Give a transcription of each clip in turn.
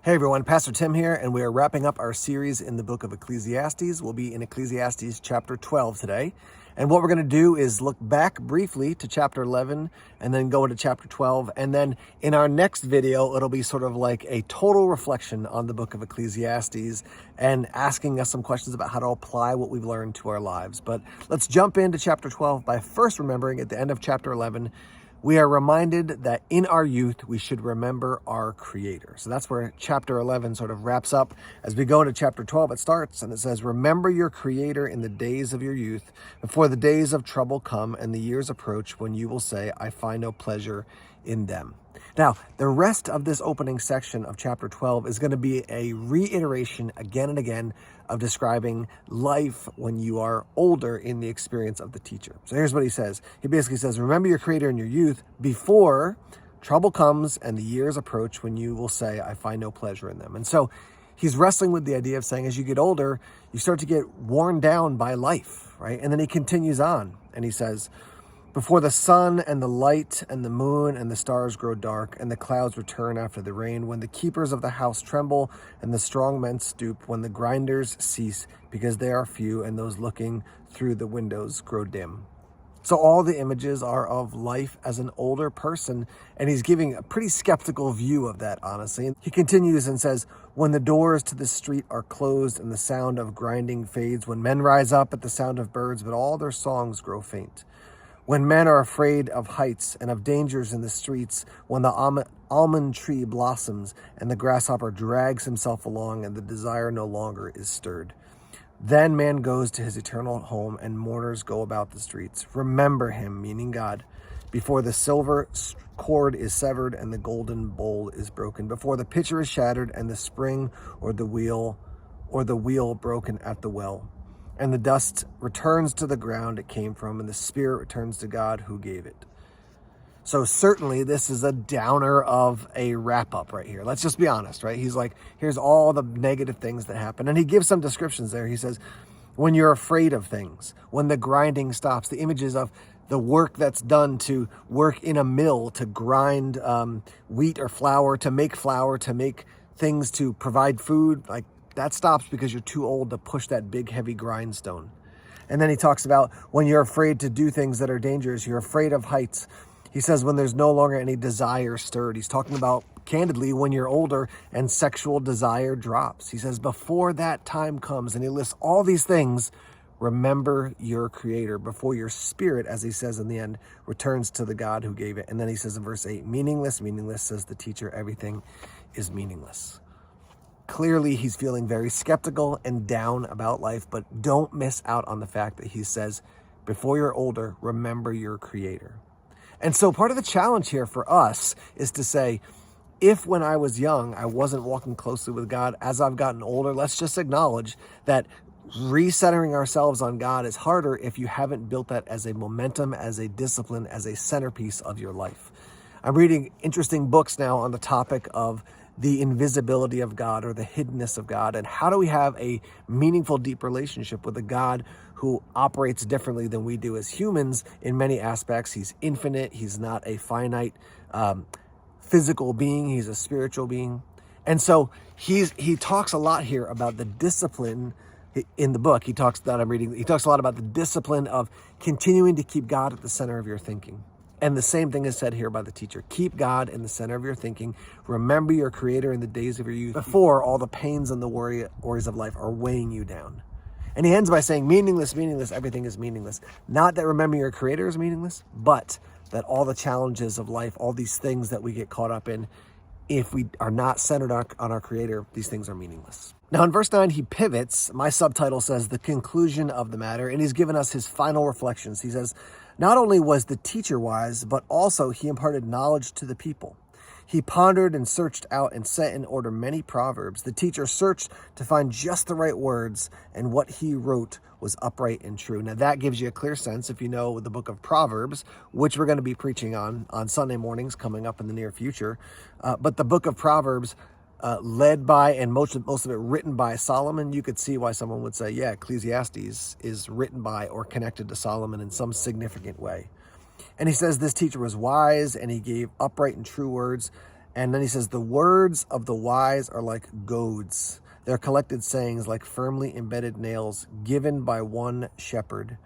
Hey everyone, Pastor Tim here, and we are wrapping up our series in the book of Ecclesiastes. We'll be in Ecclesiastes chapter 12 today. And what we're going to do is look back briefly to chapter 11 and then go into chapter 12. And then in our next video, it'll be sort of like a total reflection on the book of Ecclesiastes and asking us some questions about how to apply what we've learned to our lives. But let's jump into chapter 12 by first remembering at the end of chapter 11, we are reminded that in our youth, we should remember our Creator. So that's where chapter 11 sort of wraps up. As we go into chapter 12, it starts and it says, remember your Creator in the days of your youth, before the days of trouble come and the years approach when you will say, I find no pleasure in them. Now, the rest of this opening section of chapter 12 is going to be a reiteration again and again of describing life when you are older in the experience of the teacher. So here's what he says. He basically says, remember your Creator in your youth before trouble comes and the years approach when you will say, I find no pleasure in them. And so he's wrestling with the idea of saying, as you get older, you start to get worn down by life, right? And then he continues on and he says, before the sun and the light and the moon and the stars grow dark and the clouds return after the rain, when the keepers of the house tremble and the strong men stoop, when the grinders cease because they are few and those looking through the windows grow dim. So all the images are of life as an older person, and he's giving a pretty skeptical view of that, honestly. And he continues and says, when the doors to the street are closed and the sound of grinding fades, when men rise up at the sound of birds, but all their songs grow faint. When men are afraid of heights and of dangers in the streets, when the almond tree blossoms and the grasshopper drags himself along and the desire no longer is stirred. Then man goes to his eternal home and mourners go about the streets. Remember him, meaning God, before the silver cord is severed and the golden bowl is broken, before the pitcher is shattered and the spring or the wheel broken at the well. And the dust returns to the ground it came from, and the spirit returns to God who gave it. So certainly this is a downer of a wrap-up right here. Let's just be honest, right? He's like, here's all the negative things that happen. And he gives some descriptions there. He says, when you're afraid of things, when the grinding stops, the images of the work that's done to work in a mill, to grind wheat or flour, to make things to provide food, like, that stops because you're too old to push that big, heavy grindstone. And then he talks about when you're afraid to do things that are dangerous, you're afraid of heights. He says when there's no longer any desire stirred. He's talking about, candidly, when you're older and sexual desire drops. He says before that time comes, and he lists all these things, remember your Creator before your spirit, as he says in the end, returns to the God who gave it. And then he says in verse 8, meaningless, says the teacher, everything is meaningless. Clearly, he's feeling very skeptical and down about life, but don't miss out on the fact that he says, before you're older, remember your Creator. And so part of the challenge here for us is to say, if when I was young, I wasn't walking closely with God, as I've gotten older, let's just acknowledge that recentering ourselves on God is harder if you haven't built that as a momentum, as a discipline, as a centerpiece of your life. I'm reading interesting books now on the topic of the invisibility of God or the hiddenness of God, and how do we have a meaningful, deep relationship with a God who operates differently than we do as humans in many aspects. He's infinite. He's not a finite physical being. He's a spiritual being. And so he talks a lot here about the discipline in the book. He talks a lot about the discipline of continuing to keep God at the center of your thinking. And the same thing is said here by the teacher. Keep God in the center of your thinking. Remember your Creator in the days of your youth before all the pains and the worries of life are weighing you down. And he ends by saying, meaningless, everything is meaningless. Not that remembering your Creator is meaningless, but that all the challenges of life, all these things that we get caught up in, if we are not centered on our Creator, these things are meaningless. Now in verse 9, he pivots. My subtitle says the conclusion of the matter, and he's given us his final reflections. He says, not only was the teacher wise, but also he imparted knowledge to the people. He pondered and searched out and set in order many proverbs. The teacher searched to find just the right words, and what he wrote was upright and true. Now that gives you a clear sense, if you know the book of Proverbs, which we're going to be preaching on Sunday mornings coming up in the near future. But the book of Proverbs, led by and most of it written by Solomon, you could see why someone would say, yeah, Ecclesiastes is written by or connected to Solomon in some significant way. And he says this teacher was wise and he gave upright and true words. And then he says, the words of the wise are like goads. Their collected sayings like firmly embedded nails given by one shepherd.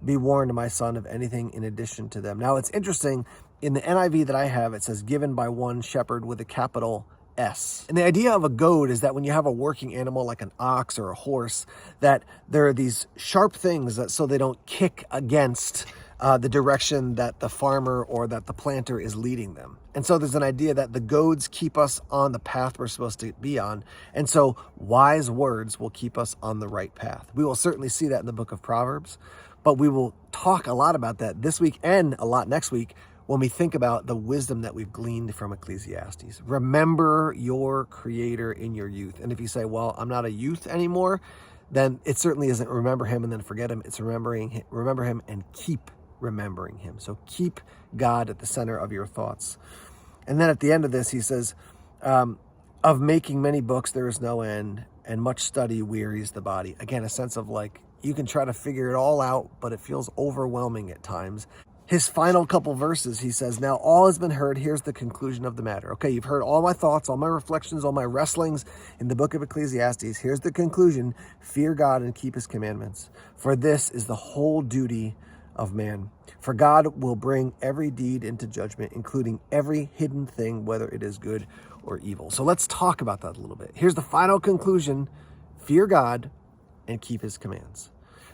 Be warned, my son, of anything in addition to them. Now, it's interesting. In the NIV that I have, it says given by one shepherd with a capital S. And the idea of a goad is that when you have a working animal like an ox or a horse, that there are these sharp things that so they don't kick against the direction that the farmer or that the planter is leading them. And so there's an idea that the goads keep us on the path we're supposed to be on. And so wise words will keep us on the right path. We will certainly see that in the book of Proverbs, but we will talk a lot about that this week and a lot next week when we think about the wisdom that we've gleaned from Ecclesiastes. Remember your Creator in your youth. And if you say, well, I'm not a youth anymore, then it certainly isn't remember him and then forget him. It's remember him and keep remembering him. So keep God at the center of your thoughts. And then at the end of this, he says, of making many books, there is no end, and much study wearies the body. Again, a sense of like, you can try to figure it all out, but it feels overwhelming at times. His final couple verses, he says, now all has been heard. Here's the conclusion of the matter. Okay, you've heard all my thoughts, all my reflections, all my wrestlings in the book of Ecclesiastes. Here's the conclusion. Fear God and keep his commandments, for this is the whole duty of man. For God will bring every deed into judgment, including every hidden thing, whether it is good or evil. So let's talk about that a little bit. Here's the final conclusion. Fear God and keep his commands.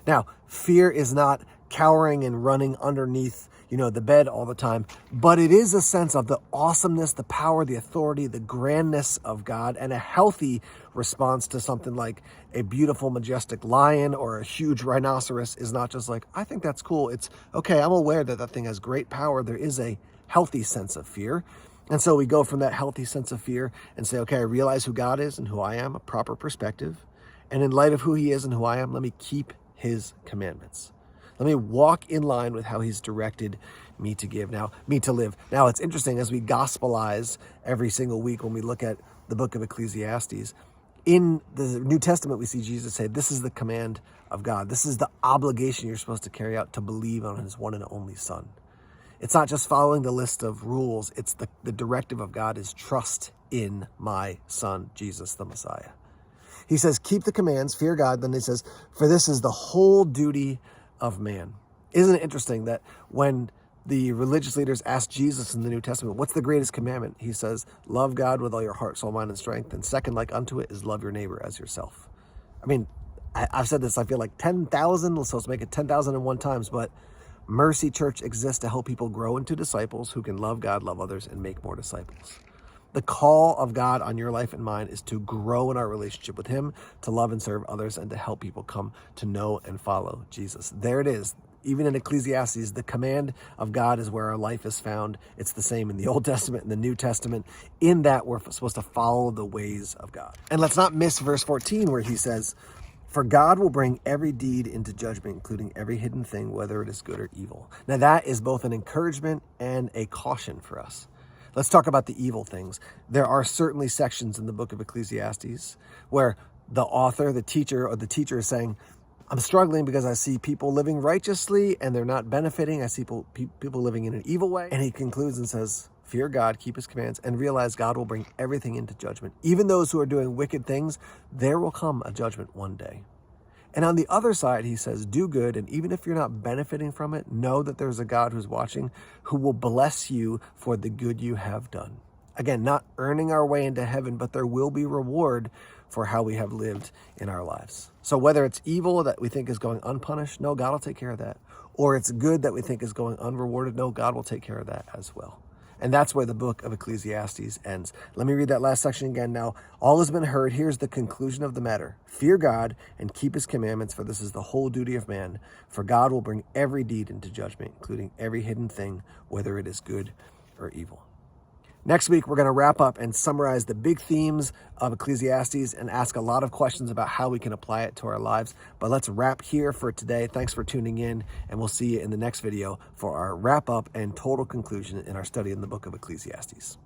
Now, fear is not cowering and running underneath, the bed all the time, but it is a sense of the awesomeness, the power, the authority, the grandness of God, and a healthy response to something like a beautiful, majestic lion or a huge rhinoceros is not just like, I think that's cool. It's, okay, I'm aware that that thing has great power. There is a healthy sense of fear. And so we go from that healthy sense of fear and say, okay, I realize who God is and who I am, a proper perspective. And in light of who he is and who I am, let me keep his commandments. Let me walk in line with how he's directed me to live. Now, it's interesting as we gospelize every single week when we look at the book of Ecclesiastes. In the New Testament, we see Jesus say, this is the command of God. This is the obligation you're supposed to carry out, to believe on his one and only Son. It's not just following the list of rules. It's the directive of God is trust in my Son, Jesus, the Messiah. He says, keep the commands, fear God. Then he says, for this is the whole duty of man. Isn't it interesting that when the religious leaders asked Jesus in the New Testament, what's the greatest commandment? He says, love God with all your heart, soul, mind, and strength. And second, like unto it, is love your neighbor as yourself. I mean, I've said this, I feel like 10,000, so let's make it 10,001 times, but Mercy Church exists to help people grow into disciples who can love God, love others, and make more disciples. The call of God on your life and mine is to grow in our relationship with him, to love and serve others, and to help people come to know and follow Jesus. There it is. Even in Ecclesiastes, the command of God is where our life is found. It's the same in the Old Testament and the New Testament. In that, we're supposed to follow the ways of God. And let's not miss verse 14 where he says, for God will bring every deed into judgment, including every hidden thing, whether it is good or evil. Now, that is both an encouragement and a caution for us. Let's talk about the evil things. There are certainly sections in the book of Ecclesiastes where the author, the teacher is saying, I'm struggling because I see people living righteously and they're not benefiting. I see people living in an evil way. And he concludes and says, fear God, keep his commands, and realize God will bring everything into judgment. Even those who are doing wicked things, there will come a judgment one day. And on the other side, he says, do good. And even if you're not benefiting from it, know that there's a God who's watching who will bless you for the good you have done. Again, not earning our way into heaven, but there will be reward for how we have lived in our lives. So whether it's evil that we think is going unpunished, no, God will take care of that. Or it's good that we think is going unrewarded, no, God will take care of that as well. And that's where the book of Ecclesiastes ends. Let me read that last section again now. All has been heard. Here's the conclusion of the matter. Fear God and keep his commandments, for this is the whole duty of man. For God will bring every deed into judgment, including every hidden thing, whether it is good or evil. Next week, we're going to wrap up and summarize the big themes of Ecclesiastes and ask a lot of questions about how we can apply it to our lives. But let's wrap here for today. Thanks for tuning in, and we'll see you in the next video for our wrap up and total conclusion in our study in the book of Ecclesiastes.